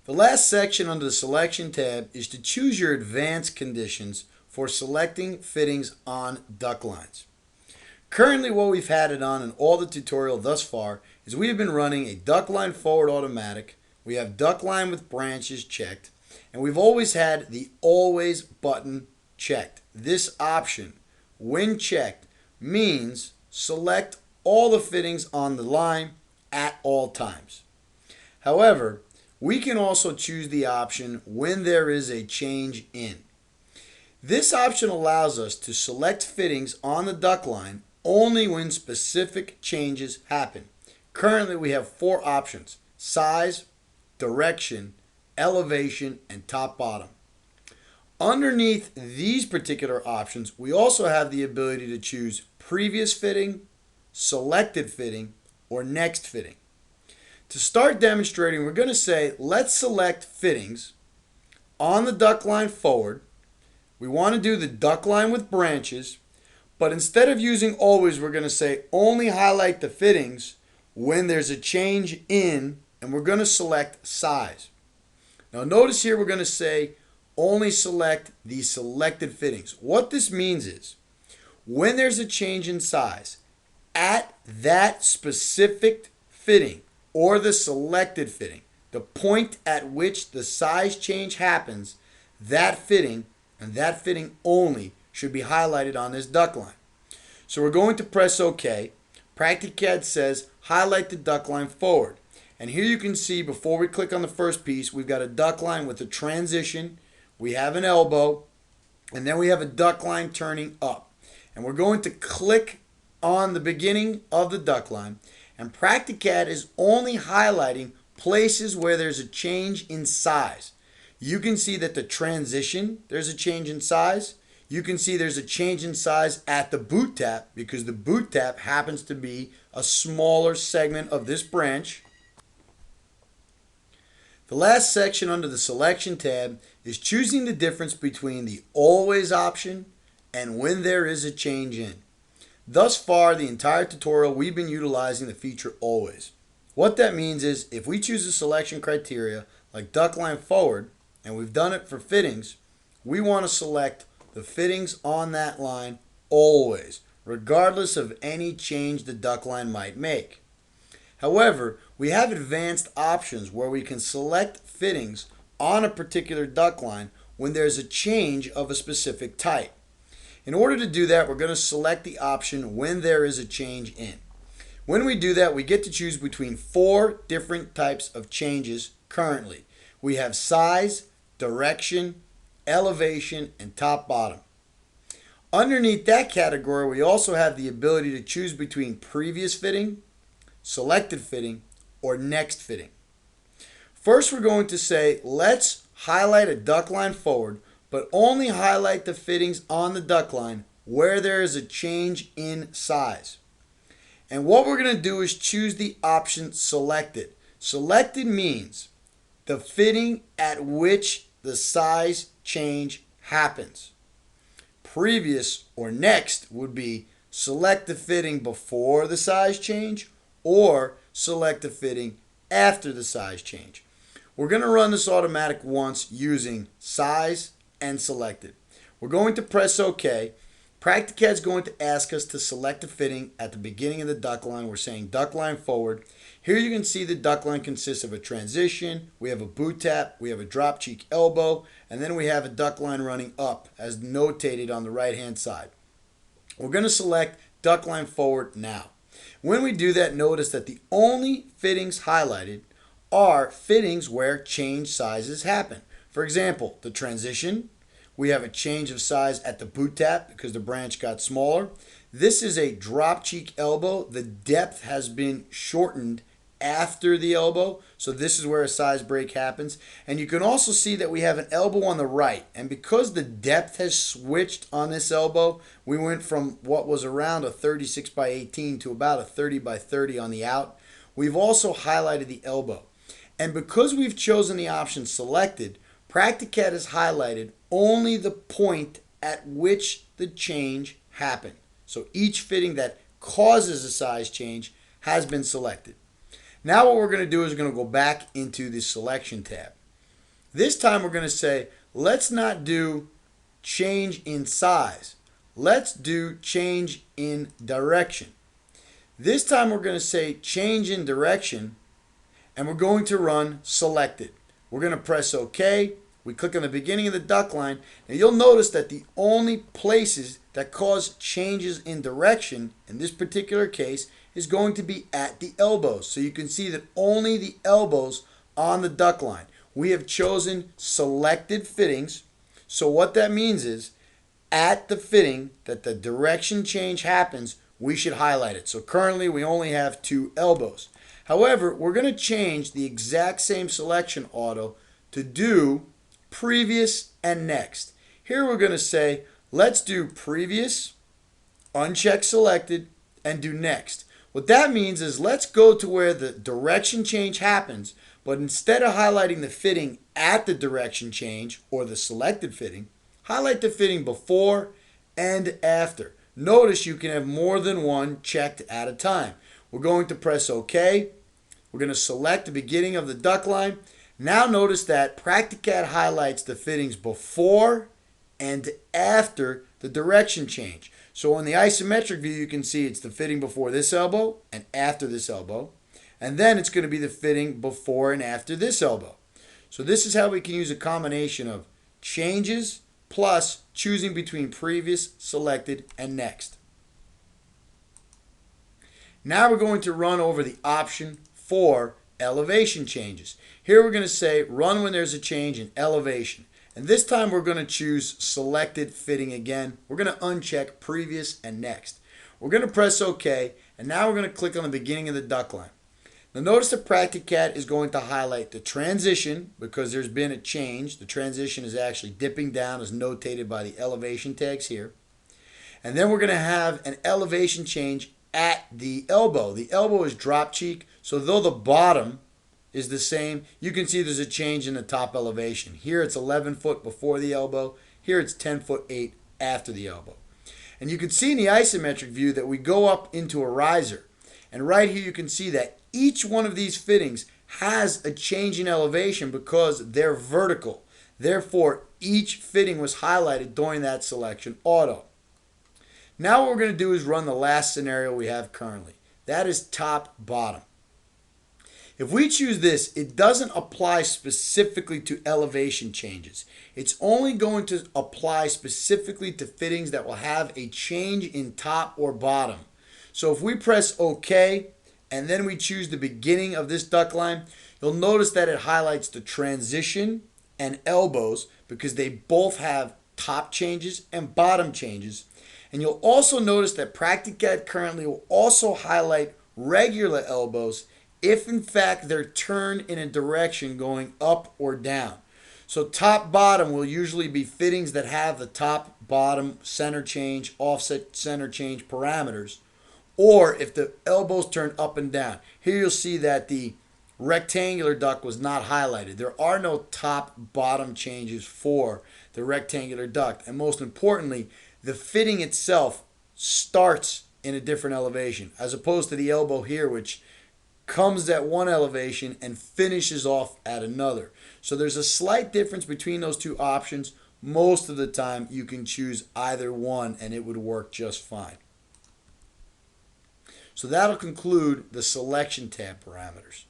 The last section under the Selection tab is to choose your advanced conditions for selecting fittings on duct lines. Currently what we've had it on in all the tutorial thus far is we have been running a duct line forward automatic, we have duct line with branches checked, and we've always had the always button checked. This option, when checked, means select all the fittings on the line at all times. However, we can also choose the option when there is a change in. This option allows us to select fittings on the duct line only when specific changes happen. Currently we have 4 options: size, direction, elevation, and top bottom. Underneath these particular options, we also have the ability to choose previous fitting, selected fitting, or next fitting. To start demonstrating, we're going to say let's select fittings on the duct line forward. We want to do the duct line with branches, but instead of using always, we're going to say only highlight the fittings when there's a change in, and we're going to select size. Now notice here we're going to say only select the selected fittings. What this means is when there's a change in size at that specific fitting or the selected fitting, the point at which the size change happens, that fitting and that fitting only should be highlighted on this duct line. So we're going to press OK. PractiCAD says highlight the duct line forward. And here you can see before we click on the first piece, we've got a duct line with a transition, we have an elbow, and then we have a duct line turning up. And we're going to click on the beginning of the duct line, and PractiCAD is only highlighting places where there's a change in size. You can see that the transition, there's a change in size. You can see there's a change in size at the boot tap because the boot tap happens to be a smaller segment of this branch. The last section under the Selection tab is choosing the difference between the always option and when there is a change in. Thus far, the entire tutorial, we've been utilizing the feature always. What that means is if we choose a selection criteria like duct line forward, and we've done it for fittings, we want to select the fittings on that line always, regardless of any change the duct line might make. However, we have advanced options where we can select fittings on a particular duct line when there's a change of a specific type. In order to do that, we're going to select the option when there is a change in. When we do that, we get to choose between 4 different types of changes currently. We have size, direction, elevation, and top bottom. Underneath that category, we also have the ability to choose between previous fitting, selected fitting, or next fitting. First, we're going to say let's highlight a duct line forward, but only highlight the fittings on the duct line where there is a change in size. And what we're going to do is choose the option selected. Selected means the fitting at which the size change happens. Previous or next would be select the fitting before the size change or select the fitting after the size change. We're going to run this automatic once using size and selected. We're going to press OK. PractiCAD is going to ask us to select a fitting at the beginning of the duct line. We're saying duct line forward. Here you can see the duct line consists of a transition, we have a boot tap, we have a drop cheek elbow, and then we have a duct line running up as notated on the right hand side. We're going to select duct line forward now. When we do that, notice that the only fittings highlighted are fittings where change sizes happen. For example, the transition, we have a change of size at the boot tap because the branch got smaller. This is a drop cheek elbow. The depth has been shortened after the elbow, so this is where a size break happens. And you can also see that we have an elbow on the right, and because the depth has switched on this elbow, we went from what was around a 36 by 18 to about a 30 by 30 on the out. We've also highlighted the elbow, and because we've chosen the option selected, PractiCAD has highlighted only the point at which the change happened. So each fitting that causes a size change has been selected. Now what we're going to do is we're going to go back into the Selection tab. This time we're going to say, let's not do change in size. Let's do change in direction. This time we're going to say change in direction, and we're going to run selected. We're going to press OK. We click on the beginning of the duct line. Now you'll notice that the only places that cause changes in direction in this particular case is going to be at the elbows. So you can see that only the elbows on the duct line. We have chosen selected fittings. So what that means is at the fitting that the direction change happens, we should highlight it. So currently we only have 2 elbows. However, we're going to change the exact same selection auto to do previous and next. Here we're going to say, let's do previous, uncheck selected, and do next. What that means is let's go to where the direction change happens, but instead of highlighting the fitting at the direction change or the selected fitting, highlight the fitting before and after. Notice you can have more than one checked at a time. We're going to press OK. We're going to select the beginning of the duct line. Now notice that PractiCAD highlights the fittings before and after the direction change. So on the isometric view, you can see it's the fitting before this elbow and after this elbow. And then it's going to be the fitting before and after this elbow. So this is how we can use a combination of changes plus choosing between previous, selected, and next. Now we're going to run over the option for elevation changes. Here we're going to say run when there's a change in elevation. And this time we're going to choose selected fitting again. We're going to uncheck previous and next. We're going to press OK, and now we're going to click on the beginning of the duct line. Now notice that PractiCAD is going to highlight the transition because there's been a change. The transition is actually dipping down as notated by the elevation tags here. And then we're going to have an elevation change at the elbow. The elbow is drop cheek, so though the bottom is the same, you can see there's a change in the top elevation. Here it's 11 foot before the elbow. Here it's 10 foot 8 after the elbow. And you can see in the isometric view that we go up into a riser. And right here you can see that each one of these fittings has a change in elevation because they're vertical. Therefore, each fitting was highlighted during that selection auto. Now what we're going to do is run the last scenario we have currently. That is top bottom. If we choose this, it doesn't apply specifically to elevation changes. It's only going to apply specifically to fittings that will have a change in top or bottom. So if we press OK and then we choose the beginning of this duct line, you'll notice that it highlights the transition and elbows because they both have top changes and bottom changes. And you'll also notice that PractiCAD currently will also highlight regular elbows if in fact they're turned in a direction going up or down. So top bottom will usually be fittings that have the top bottom center change, offset center change parameters, or if the elbows turn up and down. Here you'll see that the rectangular duct was not highlighted. There are no top bottom changes for the rectangular duct, and most importantly, the fitting itself starts in a different elevation as opposed to the elbow here, which comes at one elevation and finishes off at another. So there's a slight difference between those two options. Most of the time you can choose either one and it would work just fine. So that'll conclude the selection tab parameters.